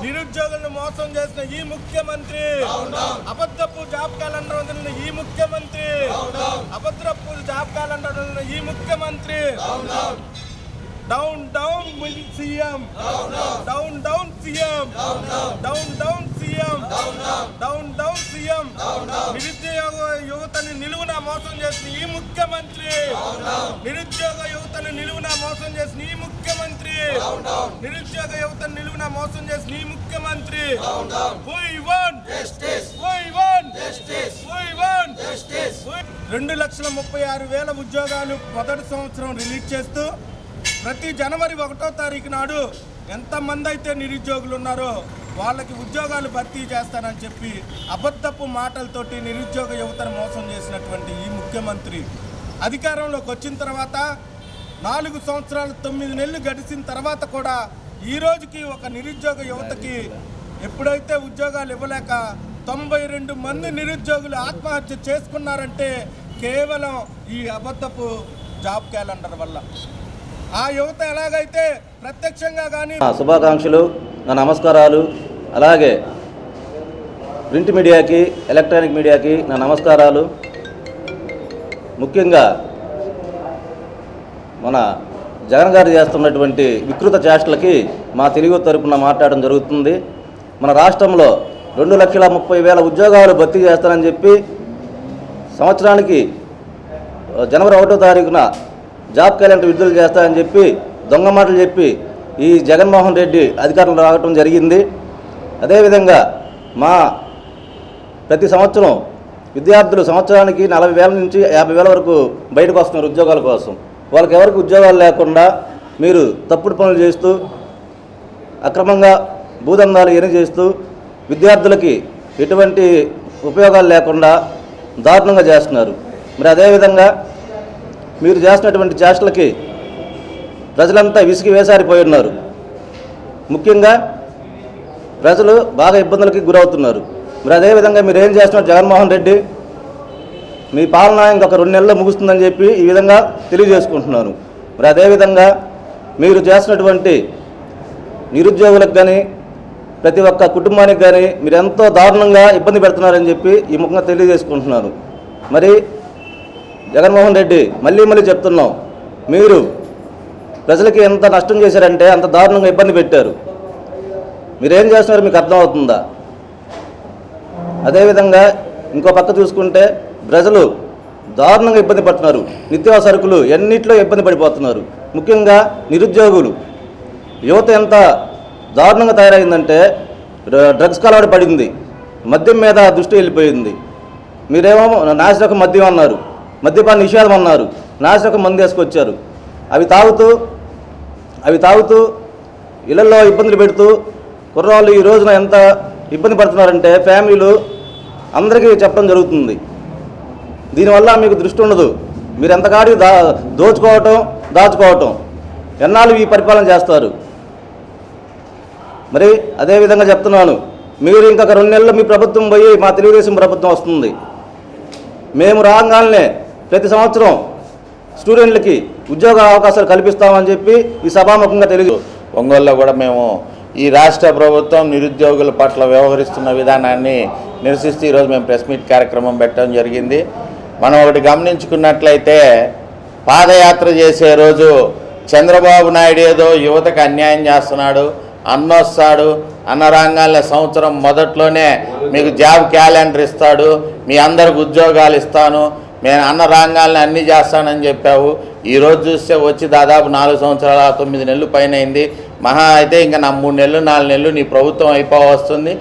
నిరుద్యోగులను మోసం చేసిన ఈ ముఖ్యమంత్రి, అబద్ధపు జాబ్ క్యాలెండర్ వదిలిన ఈ ముఖ్యమంత్రి, అబద్ధపు జాబ్ క్యాలెండర్ వదిలిన ఈ ముఖ్యమంత్రి. Down down CM, down down CM, down down CM, down down CM. నిరుద్యోగ యువతని నిలువున మోసం చేసిన ఈ ముఖ్యమంత్రి, నిరుద్యోగ యువతని నిలువున మోసం చేసిన ఈ ముఖ్యమంత్రి, నిరుద్యోగ యువతని నిలువున మోసం చేసిన ఈ ముఖ్యమంత్రి. We want justice, we want justice, we want justice. 2,36,000 ఉద్యోగాలు మొదటి సంవత్సరం రిలీజ్ చేస్తూ ప్రతి జనవరి 1వ తారీఖు నాడు ఎంతమంది అయితే నిరుద్యోగులు ఉన్నారో వాళ్ళకి ఉద్యోగాలు భర్తీ చేస్తానని చెప్పి అబద్ధపు మాటలతోటి నిరుద్యోగ యువతను మోసం చేసినటువంటి ఈ ముఖ్యమంత్రి అధికారంలోకి వచ్చిన తర్వాత 4 సంవత్సరాలు 9 నెలలు గడిచిన తర్వాత కూడా ఈ రోజుకి ఒక నిరుద్యోగ యువతకి ఎప్పుడైతే ఉద్యోగాలు ఇవ్వలేక 92 మంది నిరుద్యోగులు ఆత్మహత్య చేసుకున్నారంటే కేవలం ఈ అబద్ధపు జాబ్ క్యాలెండర్ వల్ల. ఆ యువత ఎలాగైతే ప్రత్యక్షంగా కానీ శుభాకాంక్షలు, నా నమస్కారాలు. అలాగే ప్రింట్ మీడియాకి, ఎలక్ట్రానిక్ మీడియాకి నా నమస్కారాలు. ముఖ్యంగా మన జగన్ గారు చేస్తున్నటువంటి వికృత చేష్టలకి మా తెలుగు తరపున మాట్లాడడం జరుగుతుంది. మన రాష్ట్రంలో 2,30,000 ఉద్యోగాలు భర్తీ చేస్తానని చెప్పి సంవత్సరానికి జనవరి 1వ తారీఖున జాబ్ క్యాలెండర్ విడుదల చేస్తారని చెప్పి దొంగ మాటలు చెప్పి ఈ జగన్మోహన్ రెడ్డి అధికారంలో రావడం జరిగింది. అదేవిధంగా మా ప్రతి సంవత్సరం విద్యార్థులు సంవత్సరానికి 40,000 నుంచి 50,000 వరకు బయటకు వస్తున్నారు ఉద్యోగాల కోసం. వాళ్ళకి ఎవరికి ఉద్యోగాలు లేకుండా మీరు తప్పుడు పనులు చేస్తూ అక్రమంగా భూదందాలు ఎన్ని చేస్తూ విద్యార్థులకి ఎటువంటి ఉపయోగాలు లేకుండా దారుణంగా చేస్తున్నారు. మరి అదేవిధంగా మీరు చేస్తున్నటువంటి చేష్టలకి ప్రజలంతా విసిగి వేసారిపోయి ఉన్నారు. ముఖ్యంగా ప్రజలు బాగా ఇబ్బందులకి గురవుతున్నారు. మరి అదేవిధంగా మీరు ఏం చేస్తున్నారు జగన్మోహన్ రెడ్డి, మీ పాలన ఇంకొక 2 నెలల్లో ముగుస్తుందని చెప్పి ఈ విధంగా తెలియజేసుకుంటున్నాను. మరి అదేవిధంగా మీరు చేస్తున్నటువంటి నిరుద్యోగులకు కానీ ప్రతి ఒక్క కుటుంబానికి కానీ మీరు ఎంతో దారుణంగా ఇబ్బంది పెడుతున్నారని చెప్పి ఈ ముఖంగా తెలియజేసుకుంటున్నాను. మరి జగన్మోహన్ రెడ్డి మళ్ళీ చెప్తున్నాం, మీరు ప్రజలకి ఎంత నష్టం చేశారంటే అంత దారుణంగా ఇబ్బంది పెట్టారు. మీరేం చేస్తున్నారో మీకు అర్థమవుతుందా? అదేవిధంగా ఇంకో పక్క చూసుకుంటే ప్రజలు దారుణంగా ఇబ్బంది పడుతున్నారు. నిత్యావసర సరుకులు ఎన్నిట్లో ఇబ్బంది పడిపోతున్నారు. ముఖ్యంగా నిరుద్యోగులు యువత ఎంత దారుణంగా తయారైందంటే డ్రగ్స్ అలవాటు పడింది, మద్యం మీద దృష్టి వెళ్ళిపోయింది. మీరేమో నాసిరకం మద్యం అన్నారు, మద్యపాన నిషేధం అన్నారు, నాసిరకం మందు వేసుకొచ్చారు. అవి తాగుతూ ఇళ్లలో ఇబ్బందులు పెడుతూ కుర్రవాళ్ళు ఈ రోజున ఎంత ఇబ్బంది పడుతున్నారంటే ఫ్యామిలీలు అందరికీ చెప్పడం జరుగుతుంది. దీనివల్ల మీకు దృష్టి ఉండదు. మీరు ఎంతకాడి దాచుకోవటం ఎన్నాళ్ళు ఈ పరిపాలన చేస్తారు? మరి అదేవిధంగా చెప్తున్నాను, మీరు ఇంకొక 2 నెలల్లో మీ ప్రభుత్వం పోయి మా తెలుగుదేశం ప్రభుత్వం వస్తుంది. మేము రాగానే ప్రతి సంవత్సరం స్టూడెంట్లకి ఉద్యోగ అవకాశాలు కల్పిస్తామని చెప్పి ఈ సభాముఖంగా తెలియదు. ఒంగోలులో కూడా మేము ఈ రాష్ట్ర ప్రభుత్వం నిరుద్యోగుల పట్ల వ్యవహరిస్తున్న విధానాన్ని నిరసిస్తూ ఈరోజు మేము ప్రెస్ మీట్ కార్యక్రమం పెట్టడం జరిగింది. మనం ఒకటి గమనించుకున్నట్లయితే పాదయాత్ర చేసే రోజు చంద్రబాబు నాయుడు ఏదో యువతకు అన్యాయం చేస్తున్నాడు, అన్నొస్తాడు, అన్న రంగాల్లో సంవత్సరం మొదట్లోనే మీకు జాబ్ క్యాలెండర్ ఇస్తాడు, మీ అందరికి ఉద్యోగాలు ఇస్తాను, నేను అన్న రంగాల్ని అన్నీ చేస్తానని చెప్పావు. ఈరోజు చూస్తే వచ్చి దాదాపు 4 సంవత్సరాల 9 నెలలు పైన అయింది. మహా అయితే ఇంకా నా 3 నెలలు 4 నెలలు నీ ప్రభుత్వం అయిపోవస్తుంది.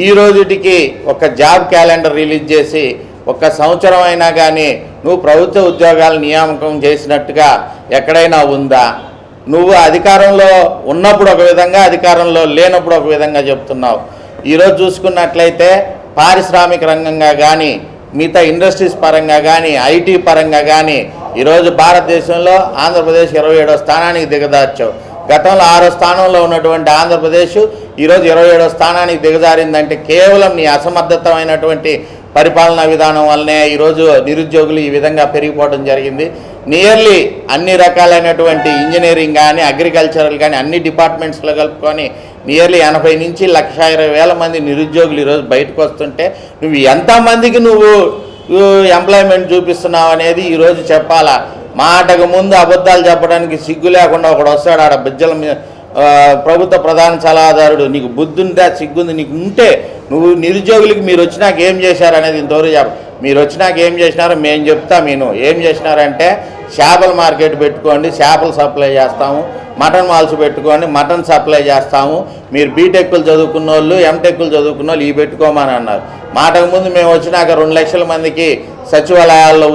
ఈ రోజుటికి ఒక జాబ్ క్యాలెండర్ రిలీజ్ చేసి 1 సంవత్సరం అయినా కానీ నువ్వు ప్రభుత్వ ఉద్యోగాలు నియామకం చేసినట్టుగా ఎక్కడైనా ఉందా? నువ్వు అధికారంలో ఉన్నప్పుడు ఒక విధంగా, అధికారంలో లేనప్పుడు ఒక విధంగా చెప్తున్నావు. ఈరోజు చూసుకున్నట్లయితే పారిశ్రామిక రంగంగా కానీ, మిగతా ఇండస్ట్రీస్ పరంగా కానీ, ఐటీ పరంగా కానీ ఈరోజు భారతదేశంలో ఆంధ్రప్రదేశ్ 27వ స్థానానికి దిగజార్చావు. గతంలో 6వ స్థానంలో ఉన్నటువంటి ఆంధ్రప్రదేశ్ ఈరోజు 27వ స్థానానికి దిగజారిందంటే కేవలం నీ అసమర్థతమైనటువంటి పరిపాలనా విధానం వల్లనే ఈరోజు నిరుద్యోగులు ఈ విధంగా పెరిగిపోవడం జరిగింది. నియర్లీ అన్ని రకాలైనటువంటి ఇంజనీరింగ్ కానీ, అగ్రికల్చరల్ కానీ అన్ని డిపార్ట్మెంట్స్లో కలుపుకొని నియర్లీ 80 నుంచి 1,20,000 మంది నిరుద్యోగులు ఈరోజు బయటకు వస్తుంటే నువ్వు ఎంతమందికి నువ్వు ఎంప్లాయ్మెంట్ చూపిస్తున్నావు అనేది ఈరోజు చెప్పాలా. మాటకు ముందు అబద్ధాలు చెప్పడానికి సిగ్గు లేకుండా ఒకడు వస్తాడు ఆడ బిజ్జల మీద. ప్రభుత్వ ప్రధాన సలహాదారుడు, నీకు బుద్ధి ఉందా, సిగ్గుంది నీకు ఉంటే నువ్వు నిరుద్యోగులకి మీరు వచ్చినాక ఏం చేశారు అనేది ఇంతవరకు చెప్ప. మీరు వచ్చినాక ఏం చేసినారో మేము చెప్తా. మీరు ఏం చేసినారంటే చేపల మార్కెట్ పెట్టుకోండి, చేపలు సప్లై చేస్తాము, మటన్ మాల్స్ పెట్టుకోండి, మటన్ సప్లై చేస్తాము. మీరు బీటెక్లు చదువుకున్న వాళ్ళు, ఎంటెక్లు చదువుకున్న వాళ్ళు ఇవి పెట్టుకోమని అన్నారు. మాటకు ముందు మేము వచ్చినాక 2 లక్షల మందికి సచివాలయాల్లో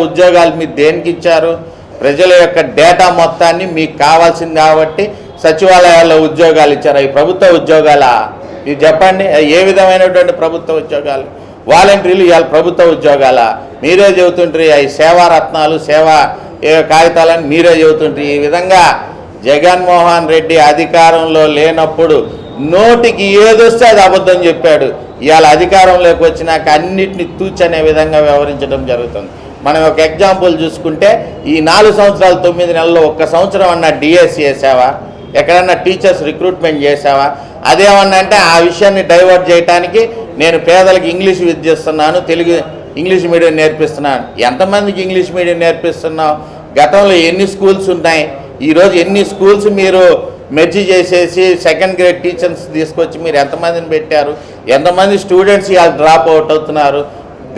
ఉద్యోగాలు మీరు దేనికి ఇచ్చారు? ప్రజల యొక్క డేటా మొత్తాన్ని మీకు కావాల్సింది కాబట్టి సచివాలయాల్లో ఉద్యోగాలు ఇచ్చారు. అవి ప్రభుత్వ ఉద్యోగాలా? ఇది చెప్పండి. ఏ విధమైనటువంటి ప్రభుత్వ ఉద్యోగాలు? వాలంటీర్లు ఇవాళ ప్రభుత్వ ఉద్యోగాలా? మీరే చెబుతుంటారు అవి సేవారత్నాలు, సేవా కాగితాలని మీరే చెబుతుంటారు. ఈ విధంగా జగన్మోహన్ రెడ్డి అధికారంలో లేనప్పుడు నోటికి ఏదొస్తే అది అబద్ధం చెప్పాడు. ఇవాళ అధికారంలోకి వచ్చినాక అన్నిటిని తూచనే విధంగా వ్యవహరించడం జరుగుతుంది. మనం ఒక ఎగ్జాంపుల్ చూసుకుంటే ఈ 4 సంవత్సరాలు 9 నెలల్లో 1 సంవత్సరం అన్నా డిఎస్సి చేసావా? ఎక్కడన్నా టీచర్స్ రిక్రూట్మెంట్ చేసావా? అదేమన్నా అంటే ఆ విషయాన్ని డైవర్ట్ చేయడానికి నేను పేదలకు ఇంగ్లీష్ విద్య ఇస్తున్నాను, ఇంగ్లీష్ మీడియం నేర్పిస్తున్నాను. ఎంతమందికి ఇంగ్లీష్ మీడియం నేర్పిస్తున్నావు? గతంలో ఎన్ని స్కూల్స్ ఉన్నాయి? ఈరోజు ఎన్ని స్కూల్స్ మీరు మెర్జీ చేసేసి 2nd గ్రేడ్ టీచర్స్ తీసుకొచ్చి మీరు ఎంతమందిని పెట్టారు? ఎంతమంది స్టూడెంట్స్ ఇవాళ డ్రాప్ అవుట్ అవుతున్నారు?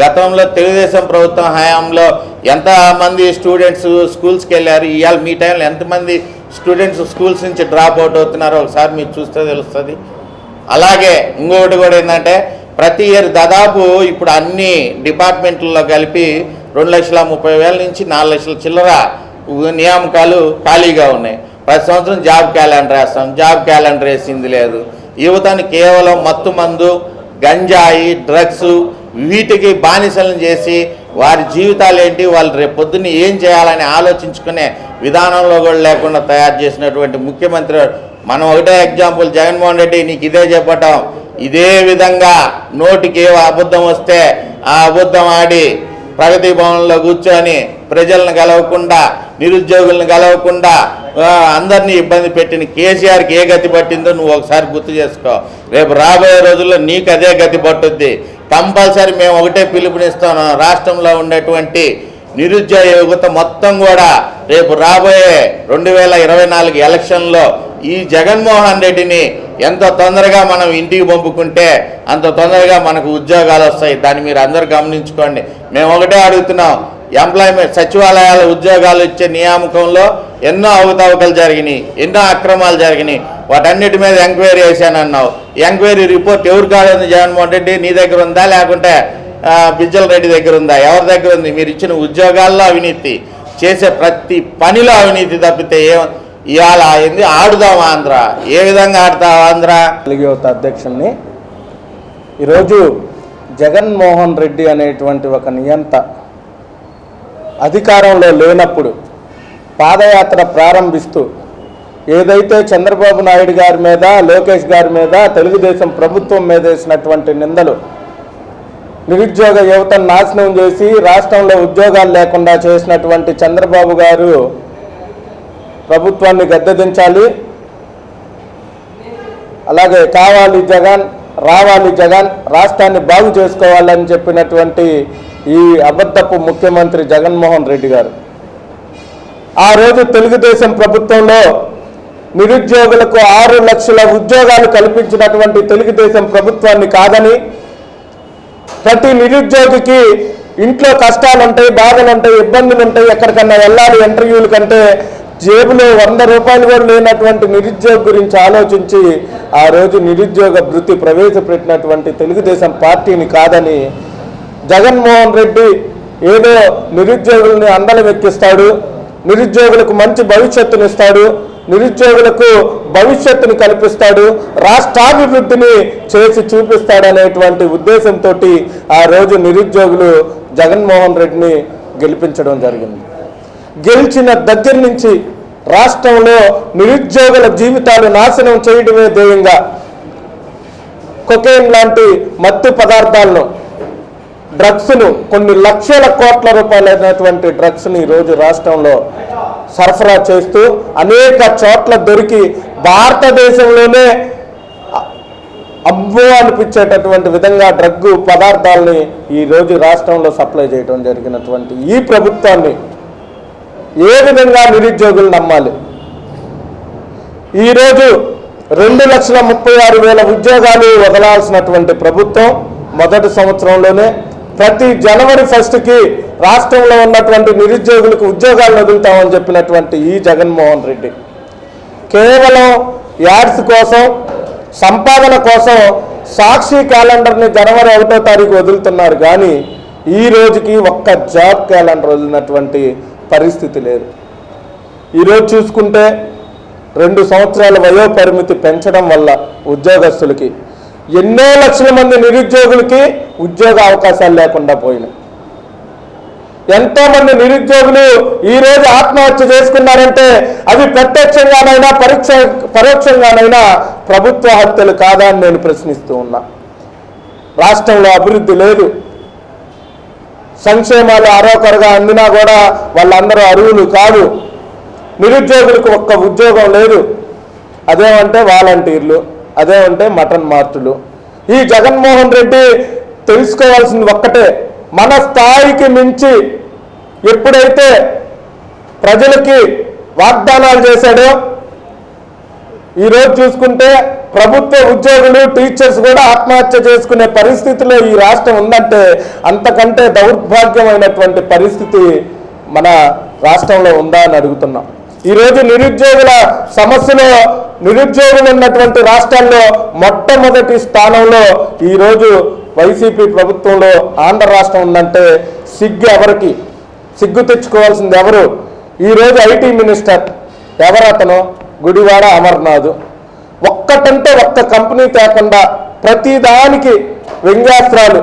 గతంలో తెలుగుదేశం ప్రభుత్వం హయాంలో ఎంతమంది స్టూడెంట్స్ స్కూల్స్కి వెళ్ళారు? ఇవాళ మీ టైంలో ఎంతమంది స్టూడెంట్స్ స్కూల్స్ నుంచి డ్రాప్ అవుట్ అవుతున్నారో ఒకసారి మీరు చూస్తే తెలుస్తుంది. అలాగే ఇంకొకటి కూడా ఏంటంటే ప్రతి ఇయర్ దాదాపు ఇప్పుడు అన్ని డిపార్ట్మెంట్లలో కలిపి 2,30,000 నుంచి 4 లక్షల చిల్లర నియామకాలు ఖాళీగా ఉన్నాయి. ప్రతి సంవత్సరం జాబ్ క్యాలెండర్ వేస్తాం, జాబ్ క్యాలెండర్ వేసింది లేదు. యువతని కేవలం మత్తు మందు, గంజాయి, డ్రగ్స్ వీటికి బానిసలను చేసి వారి జీవితాలు ఏంటి, వాళ్ళు రేపు పొద్దున్న ఏం చేయాలని ఆలోచించుకునే విధానంలో కూడా లేకుండా తయారు చేసినటువంటి ముఖ్యమంత్రి. మనం ఒకటే ఎగ్జాంపుల్, జగన్మోహన్ రెడ్డి నీకు ఇదే చెప్పటం. ఇదే విధంగా నోటికి ఏ అబద్ధం వస్తే ఆ అబద్ధం ఆడి ప్రగతి భవన్లో కూర్చొని ప్రజలను గెలవకుండా, నిరుద్యోగులను గెలవకుండా అందరినీ ఇబ్బంది పెట్టిన కేసీఆర్కి ఏ గతి పట్టిందో నువ్వు ఒకసారి గుర్తు చేసుకో. రేపు రాబోయే రోజుల్లో నీకు అదే గతి పట్టుద్ది. కంపల్సరీ మేము ఒకటే పిలుపునిస్తాం, రాష్ట్రంలో ఉండేటువంటి నిరుద్యోగ యువత మొత్తం కూడా రేపు రాబోయే 2024 ఎలక్షన్లో ఈ జగన్మోహన్ రెడ్డిని ఎంత తొందరగా మనం ఇంటికి పంపుకుంటే అంత తొందరగా మనకు ఉద్యోగాలు వస్తాయి. దాన్ని మీరు అందరూ గమనించుకోండి. మేము ఒకటే అడుగుతున్నాం, ఎంప్లాయ్మెంట్ సచివాలయాల ఉద్యోగాలు ఇచ్చే నియామకంలో ఎన్నో అవకతవకలు జరిగినాయి, ఎన్నో అక్రమాలు జరిగినాయి. వాటన్నిటి మీద ఎంక్వైరీ చేశానన్నావు. ఎంక్వైరీ రిపోర్ట్ ఎవరు కాదు? జగన్మోహన్ రెడ్డి నీ దగ్గర ఉందా, లేకుంటే బిజ్జల రెడ్డి దగ్గర ఉందా? ఎవరి దగ్గర ఉంది? మీరు ఇచ్చిన ఉద్యోగాల్లో అవినీతి, చేసే ప్రతి పనిలో అవినీతి తప్పితే ఇవాళ ఏంది? ఆడుదాం ఆంధ్ర. ఏ విధంగా ఆడతావు ఆంధ్ర? యువత అధ్యక్షుడిని ఈరోజు జగన్మోహన్ రెడ్డి అనేటువంటి ఒక నియంత అధికారంలో లేనప్పుడు పాదయాత్ర ప్రారంభిస్తూ ఏదైతే చంద్రబాబు నాయుడు గారి మీద, లోకేష్ గారి మీద, తెలుగుదేశం ప్రభుత్వం మీద వేసినటువంటి నిందలు, నిరుద్యోగ యువతను నాశనం చేసి రాష్ట్రంలో ఉద్యోగాలు లేకుండా చేసినటువంటి చంద్రబాబు గారు ప్రభుత్వాన్ని గద్దెదించాలి, అలాగే కావాలి జగన్, రావాలి జగన్, రాష్ట్రాన్ని బాగు చేసుకోవాలని చెప్పినటువంటి ఈ అబద్ధపు ముఖ్యమంత్రి జగన్మోహన్ రెడ్డి గారు ఆ రోజు తెలుగుదేశం ప్రభుత్వంలో నిరుద్యోగులకు 6 లక్షల ఉద్యోగాలు కల్పించినటువంటి తెలుగుదేశం ప్రభుత్వాన్ని కాదని, ప్రతి నిరుద్యోగికి ఇంట్లో కష్టాలు ఉంటాయి, బాధలు ఉంటాయి, ఇబ్బందులు ఉంటాయి, ఎక్కడికన్నా వెళ్ళాలి ఇంటర్వ్యూల కంటే జేబులో 100 రూపాయలు కూడా లేనటువంటి నిరుద్యోగ గురించి ఆలోచించి ఆ రోజు నిరుద్యోగ భృతి ప్రవేశపెట్టినటువంటి తెలుగుదేశం పార్టీని కాదని, జగన్మోహన్ రెడ్డి ఏదో నిరుద్యోగుల్ని అందలం ఎక్కిస్తాడు, నిరుద్యోగులకు మంచి భవిష్యత్తుని ఇస్తాడు, నిరుద్యోగులకు భవిష్యత్తుని కల్పిస్తాడు, రాష్ట్రాభివృద్ధిని చేసి చూపిస్తాడనేటువంటి ఉద్దేశంతో ఆ రోజు నిరుద్యోగులు జగన్మోహన్ రెడ్డిని గెలిపించడం జరిగింది. గెలిచిన దగ్గర నుంచి రాష్ట్రంలో నిరుద్యోగుల జీవితాలు నాశనం చేయడమే ధ్యేయంగా కొకైన్ లాంటి మత్తు పదార్థాలను, డ్రగ్స్ను, కొన్ని లక్షల కోట్ల రూపాయలైనటువంటి డ్రగ్స్ని ఈరోజు రాష్ట్రంలో సరఫరా చేస్తూ అనేక చోట్ల దొరికి భారతదేశంలోనే అబ్బో అనిపించేటటువంటి విధంగా డ్రగ్ పదార్థాలని ఈరోజు రాష్ట్రంలో సప్లై చేయడం జరిగినటువంటి ఈ ప్రభుత్వాన్ని ఏ విధంగా నిరుద్యోగులు నమ్మాలి? ఈరోజు 2,36,000 ఉద్యోగాలు వదలాల్సినటువంటి ప్రభుత్వం మొదటి సంవత్సరంలోనే ప్రతి జనవరి 1కి రాష్ట్రంలో ఉన్నటువంటి నిరుద్యోగులకు ఉద్యోగాలు వదులుతామని చెప్పినటువంటి ఈ జగన్మోహన్ రెడ్డి కేవలం యాడ్స్ కోసం, సంపాదన కోసం సాక్షి క్యాలెండర్ని జనవరి 1వ తారీఖు వదులుతున్నారు. కానీ ఈ రోజుకి ఒక్క జాబ్ క్యాలెండర్ వదిలినటువంటి పరిస్థితి లేదు. ఈరోజు చూసుకుంటే 2 సంవత్సరాల వయో పరిమితి పెంచడం వల్ల ఉద్యోగస్తులకి ఎన్నో లక్షల మంది నిరుద్యోగులకి ఉద్యోగ అవకాశాలు లేకుండా పోయినాయి. ఎంతోమంది నిరుద్యోగులు ఈరోజు ఆత్మహత్య చేసుకున్నారంటే అవి ప్రత్యక్షంగానైనా పరోక్షంగానైనా ప్రభుత్వ హత్యలు కాదా అని నేను ప్రశ్నిస్తూ ఉన్నా. రాష్ట్రంలో అభివృద్ధి లేదు, సంక్షేమాలు అరోకరగా అందినా కూడా వాళ్ళందరూ అర్హులు కాదు. నిరుద్యోగులకు ఒక్క ఉద్యోగం లేదు. అదేమంటే వాలంటీర్లు, అదేమంటే మటన్ మార్టులు. ఈ జగన్మోహన్ రెడ్డి తెలుసుకోవాల్సింది ఒక్కటే, మన స్థాయికి మించి ఎప్పుడైతే ప్రజలకి వాగ్దానాలు చేశాడో ఈరోజు చూసుకుంటే ప్రభుత్వ ఉద్యోగులు, టీచర్స్ కూడా ఆత్మహత్య చేసుకునే పరిస్థితిలో ఈ రాష్ట్రం ఉందంటే అంతకంటే దౌర్భాగ్యమైనటువంటి పరిస్థితి మన రాష్ట్రంలో ఉందా అని అడుగుతున్నాం. ఈరోజు నిరుద్యోగుల సమస్యలో నిరుద్యోగులు ఉన్నటువంటి రాష్ట్రాల్లో మొట్టమొదటి స్థానంలో ఈరోజు వైసీపీ ప్రభుత్వంలో ఆంధ్ర రాష్ట్రం ఉందంటే సిగ్గు ఎవరికి? సిగ్గు తెచ్చుకోవాల్సింది ఎవరు? ఈరోజు ఐటీ మినిస్టర్ ఎవరు? అతను గుడివాడ అమర్నాథ్. ఒక్కటంటే ఒక్క కంపెనీ తేకుండా ప్రతిదానికి వ్యంగ్యాస్త్రాలు